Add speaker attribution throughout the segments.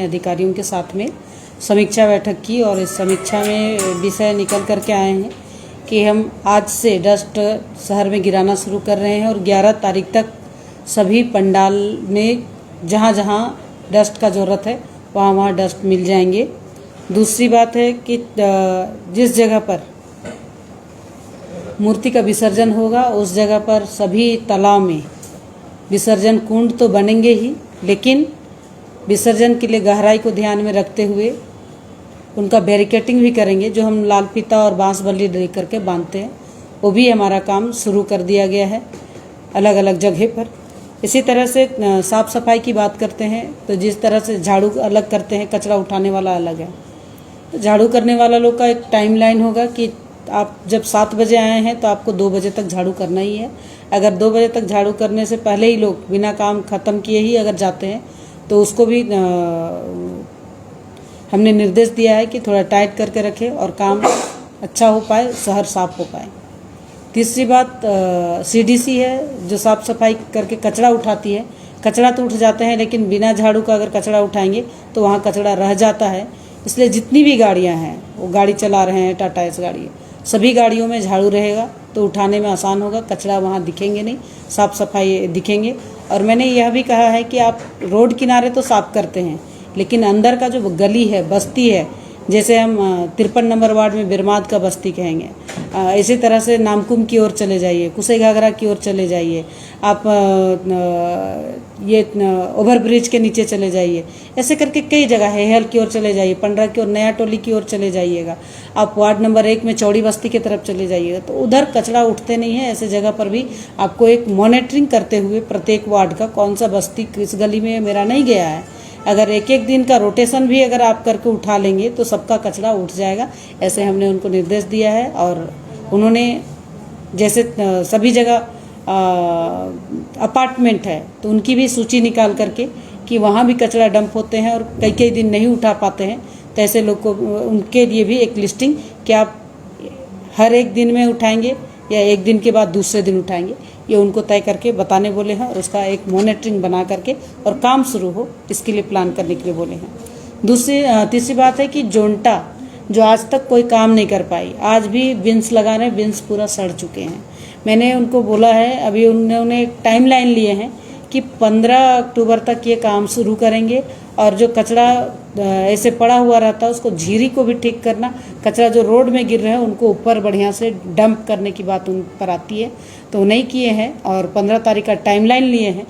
Speaker 1: अधिकारियों के साथ में समीक्षा बैठक की और इस समीक्षा में विषय निकल कर के आए हैं कि हम आज से डस्ट शहर में गिराना शुरू कर रहे हैं और 11 तारीख तक सभी पंडाल में जहाँ जहाँ डस्ट का ज़रूरत है वहाँ वहाँ डस्ट मिल जाएंगे। दूसरी बात है कि जिस जगह पर मूर्ति का विसर्जन होगा उस जगह पर सभी तालाब में विसर्जन कुंड तो बनेंगे ही, लेकिन विसर्जन के लिए गहराई को ध्यान में रखते हुए उनका बैरिकेटिंग भी करेंगे। जो हम लाल फीता और बांस बल्ली दे करके बांधते हैं वो भी हमारा काम शुरू कर दिया गया है अलग अलग जगह पर। इसी तरह से साफ़ सफाई की बात करते हैं तो जिस तरह से झाड़ू अलग करते हैं, कचरा उठाने वाला अलग है। तो झाड़ू करने वाला लोग का एक टाइमलाइन होगा कि आप जब 7 बजे आए हैं तो आपको 2 बजे तक झाड़ू करना ही है। अगर 2 बजे तक झाड़ू करने से पहले ही लोग बिना काम ख़त्म किए ही अगर जाते हैं तो उसको भी हमने निर्देश दिया है कि थोड़ा टाइट करके रखें और काम अच्छा हो पाए, शहर साफ हो पाए। तीसरी बात CDC है जो साफ़ सफाई करके कचरा उठाती है। कचरा तो उठ जाते हैं लेकिन बिना झाड़ू का अगर कचरा उठाएंगे तो वहाँ कचरा रह जाता है। इसलिए जितनी भी गाड़ियाँ हैं वो गाड़ी चला रहे हैं, टाटा एस गाड़ी है, सभी गाड़ियों में झाड़ू रहेगा तो उठाने में आसान होगा, कचरा वहाँ दिखेंगे नहीं, साफ़ सफाई दिखेंगे। और मैंने यह भी कहा है कि आप रोड किनारे तो साफ़ करते हैं लेकिन अंदर का जो गली है, बस्ती है, जैसे हम 53 नंबर वार्ड में बिरमाद का बस्ती कहेंगे, इसी तरह से नामकुम की ओर चले जाइए, कुसे घाघरा की ओर चले जाइए, आप ये ओवर ब्रिज के नीचे चले जाइए, ऐसे करके कई जगह है, हेल की ओर चले जाइए, पंडरा की ओर, नया टोली की ओर चले जाइएगा, आप वार्ड नंबर 1 में चौड़ी बस्ती की तरफ चले जाइएगा तो उधर कचरा उठते नहीं है। ऐसे जगह पर भी आपको एक मॉनिटरिंग करते हुए प्रत्येक वार्ड का कौन सा बस्ती किस गली में मेरा नहीं गया है, अगर एक एक दिन का रोटेशन भी अगर आप करके उठा लेंगे तो सबका कचरा उठ जाएगा। ऐसे हमने उनको निर्देश दिया है और उन्होंने जैसे सभी जगह अपार्टमेंट है तो उनकी भी सूची निकाल करके कि वहाँ भी कचरा डंप होते हैं और कई कई दिन नहीं उठा पाते हैं तो ऐसे लोग को उनके लिए भी एक लिस्टिंग कि आप हर एक दिन में उठाएंगे या एक दिन के बाद दूसरे दिन उठाएंगे, ये उनको तय करके बताने बोले हैं और उसका एक मॉनिटरिंग बना करके और काम शुरू हो इसके लिए प्लान करने के लिए बोले हैं। तीसरी बात है कि जोंटा जो आज तक कोई काम नहीं कर पाई, आज भी बिन्स लगा रहे हैं, बिन्स पूरा सड़ चुके हैं। मैंने उनको बोला है, अभी उन्होंने एक टाइमलाइन लिए हैं कि 15 अक्टूबर तक ये काम शुरू करेंगे और जो कचरा ऐसे पड़ा हुआ रहता है उसको झीरी को भी ठीक करना, कचरा जो रोड में गिर रहे हैं उनको ऊपर बढ़िया से डंप करने की बात उन पर आती है तो नहीं किए हैं और 15 तारीख का टाइमलाइन लिए हैं।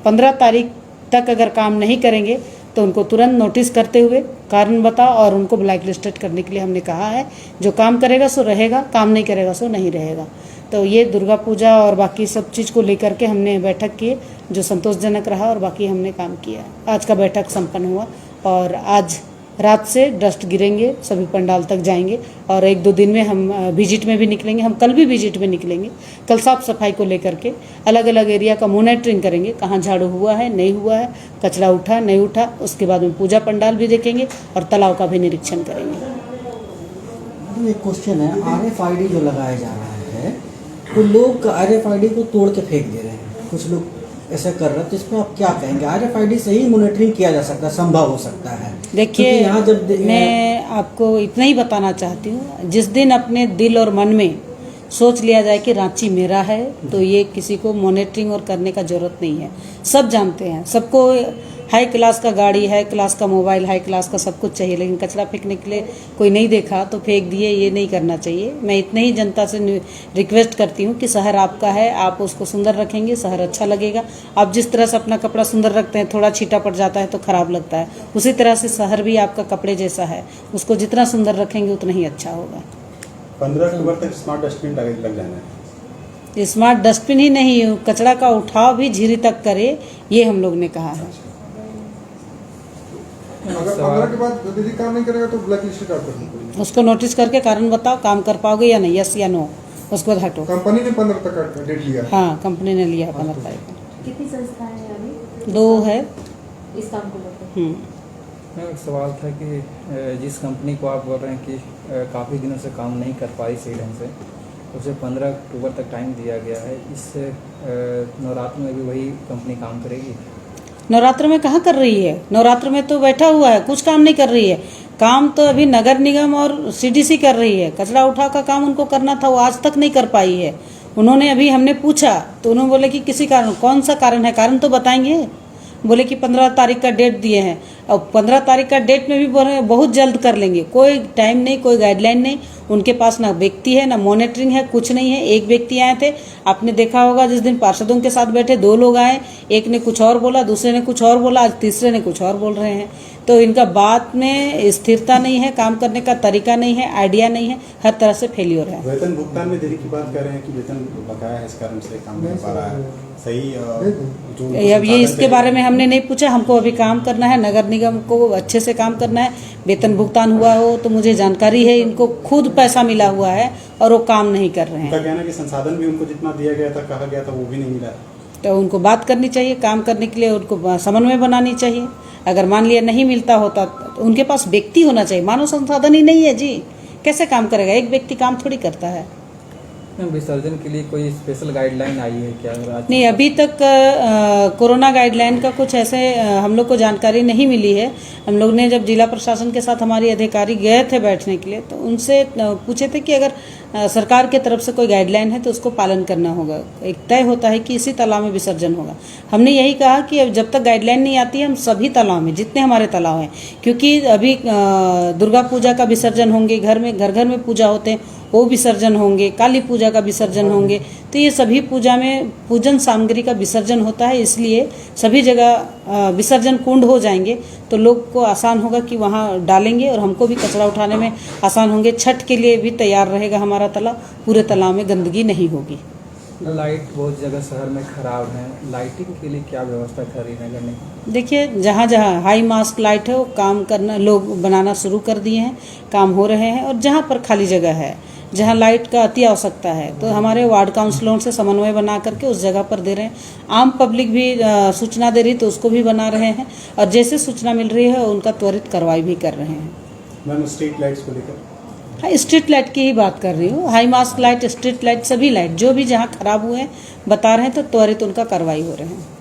Speaker 1: 15 तारीख तक अगर काम नहीं करेंगे तो उनको तुरंत नोटिस करते हुए कारण बताओ और उनको ब्लैक लिस्टेड करने के लिए हमने कहा है। जो काम करेगा सो रहेगा, काम नहीं करेगा सो नहीं रहेगा। तो ये दुर्गा पूजा और बाकी सब चीज़ को लेकर के हमने बैठक की जो संतोषजनक रहा और बाकी हमने काम किया। आज का बैठक संपन्न हुआ और आज रात से डस्ट गिरेंगे, सभी पंडाल तक जाएंगे और 1-2 दिन में हम विजिट में भी निकलेंगे। हम कल भी विजिट में निकलेंगे। कल साफ़ सफाई को लेकर के अलग अलग एरिया का मॉनिटरिंग करेंगे, कहाँ झाड़ू हुआ है, नहीं हुआ है, कचरा उठा नहीं उठा। उसके बाद में पूजा पंडाल भी देखेंगे और तालाब का भी निरीक्षण करेंगे।
Speaker 2: एक क्वेश्चन है, RFID जो लगाया जा रहा है तो लोग RFID को तोड़ के फेंक दे रहे हैं, कुछ लोग ऐसा कर रहे हैं, तो इसमें आप क्या कहेंगे? RFID से ही मॉनिटरिंग किया जा सकता है, संभव हो सकता है।
Speaker 1: देखिए, यहाँ जब मैं आपको इतना ही बताना चाहती हूँ, जिस दिन अपने दिल और मन में सोच लिया जाए कि रांची मेरा है तो ये किसी को मॉनिटरिंग और करने का ज़रूरत नहीं है। सब जानते हैं, सबको हाई क्लास का गाड़ी, हाई क्लास का मोबाइल, हाई क्लास का सब कुछ चाहिए, लेकिन कचरा फेंकने के लिए कोई नहीं देखा तो फेंक दिए, ये नहीं करना चाहिए। मैं इतने ही जनता से रिक्वेस्ट करती हूँ कि शहर आपका है, आप उसको सुंदर रखेंगे, शहर अच्छा लगेगा। आप जिस तरह से अपना कपड़ा सुंदर रखते हैं, थोड़ा छीटा पड़ जाता है तो ख़राब लगता है, उसी तरह से शहर भी आपका कपड़े जैसा है, उसको जितना सुंदर रखेंगे उतना ही अच्छा होगा।
Speaker 3: 15 अक्टूबर तक स्मार्ट डस्टबिन लग जाना है।
Speaker 1: स्मार्ट डस्टबिन ही नहीं, कचरा का उठाव भी झीरी तक करे, ये हम लोग ने कहा है।
Speaker 4: अगर 15 के बाद यदि काम नहीं करेगा तो ब्लैक लिस्ट कर देंगे।
Speaker 1: उसको नोटिस करके कारण बताओ काम कर पाओगे या नहीं, यस या नो, उसको हटो।
Speaker 4: कंपनी ने 15 तक का डेट लिया।
Speaker 1: हाँ, कंपनी ने लिया 15 तारीख को।
Speaker 5: कितनी संस्थाएं हैं अभी?
Speaker 1: 2 है
Speaker 5: इस काम को लेकर।
Speaker 6: एक सवाल था कि जिस कंपनी को आप बोल रहे हैं कि काफ़ी दिनों से काम नहीं कर पाई सही ढंग से, उसे 15 अक्टूबर तक टाइम दिया गया है, इस नवरात्र में भी वही कंपनी काम करेगी?
Speaker 1: नवरात्र में कहाँ कर रही है, नवरात्र में तो बैठा हुआ है, कुछ काम नहीं कर रही है। काम तो अभी नगर निगम और सीडीसी कर रही है। कचरा उठा का काम उनको करना था, वो आज तक नहीं कर पाई है। उन्होंने अभी हमने पूछा तो उन्होंने बोले कि किसी कारण, कौन सा कारण है, कारण तो बताएंगे। बोले कि 15 तारीख का डेट दिए हैं, और 15 तारीख का डेट में भी बोले बहुत जल्द कर लेंगे। कोई टाइम नहीं, कोई गाइडलाइन नहीं, उनके पास ना व्यक्ति है ना मॉनिटरिंग है, कुछ नहीं है। एक व्यक्ति आए थे, आपने देखा होगा जिस दिन पार्षदों के साथ बैठे 2 लोग आए, एक ने कुछ और बोला, दूसरे ने कुछ और बोला, आज तीसरे ने कुछ और बोल रहे हैं। तो इनका बात में स्थिरता नहीं है, काम करने का तरीका नहीं है, आइडिया नहीं है, हर तरह से फेलियर है।
Speaker 3: वेतन भुगतान में देरी की बात कर रहे हैं कि वेतन बकाया है, इस कारण से काम नहीं पा रहा है। सही
Speaker 1: अब ये इसके बारे में हमने नहीं पूछा, हमको अभी काम करना है, नगर निगम को अच्छे से काम करना है। वेतन भुगतान हुआ हो तो मुझे जानकारी है, इनको खुद पैसा मिला हुआ है और वो काम नहीं कर रहे हैं।
Speaker 3: उनका कहना है कि संसाधन भी उनको जितना दिया गया था, कहा गया था, वो भी नहीं मिला।
Speaker 1: तो उनको बात करनी चाहिए, काम करने के लिए उनको समन्वय बनानी चाहिए। अगर मान लिया नहीं मिलता होता तो उनके पास व्यक्ति होना चाहिए, मानव संसाधन ही नहीं है जी, कैसे काम करेगा? एक व्यक्ति काम थोड़ी करता है।
Speaker 6: विसर्जन के लिए कोई स्पेशल गाइडलाइन आई है क्या?
Speaker 1: नहीं, अभी तक कोरोना गाइडलाइन का कुछ ऐसे हम लोग को जानकारी नहीं मिली है। हम लोग ने जब जिला प्रशासन के साथ हमारी अधिकारी गए थे बैठने के लिए, तो उनसे पूछे थे कि अगर सरकार के तरफ से कोई गाइडलाइन है तो उसको पालन करना होगा। एक तय होता है कि इसी तालाब में विसर्जन होगा। हमने यही कहा कि अब जब तक गाइडलाइन नहीं आती है, हम सभी तालाब में, जितने हमारे तालाब हैं, क्योंकि अभी दुर्गा पूजा का विसर्जन होंगे, घर में पूजा होते हैं, वो विसर्जन होंगे, काली पूजा का विसर्जन होंगे, तो ये सभी पूजा में पूजन सामग्री का विसर्जन होता है। इसलिए सभी जगह विसर्जन कुंड हो जाएंगे तो लोग को आसान होगा कि वहाँ डालेंगे, और हमको भी कचरा उठाने में आसान होंगे। छठ के लिए भी तैयार रहेगा हमारा तालाब, पूरे तालाब में गंदगी नहीं होगी।
Speaker 6: लाइट बहुत जगह शहर में खराब है, लाइटिंग के लिए क्या व्यवस्था कर रही है नगर निगम?
Speaker 1: देखिए, जहाँ जहाँ हाई मास्क लाइट है वो काम करना, लोग बनाना शुरू कर दिए हैं, काम हो रहे हैं। और जहाँ पर खाली जगह है, जहाँ लाइट का अति आवश्यकता है, तो हमारे वार्ड काउंसिलरों से समन्वय बना करके उस जगह पर दे रहे हैं। आम पब्लिक भी सूचना दे रही तो उसको भी बना रहे हैं, और जैसे सूचना मिल रही है उनका त्वरित कार्रवाई भी कर रहे हैं।
Speaker 3: मैम, स्ट्रीट लाइट्स को लेकर?
Speaker 1: हाँ, स्ट्रीट लाइट की ही बात कर रही हूँ। High mask light, street light, सभी लाइट जो भी जहाँ खराब हुए हैं बता रहे हैं, तो त्वरित उनका कार्रवाई हो रहे हैं।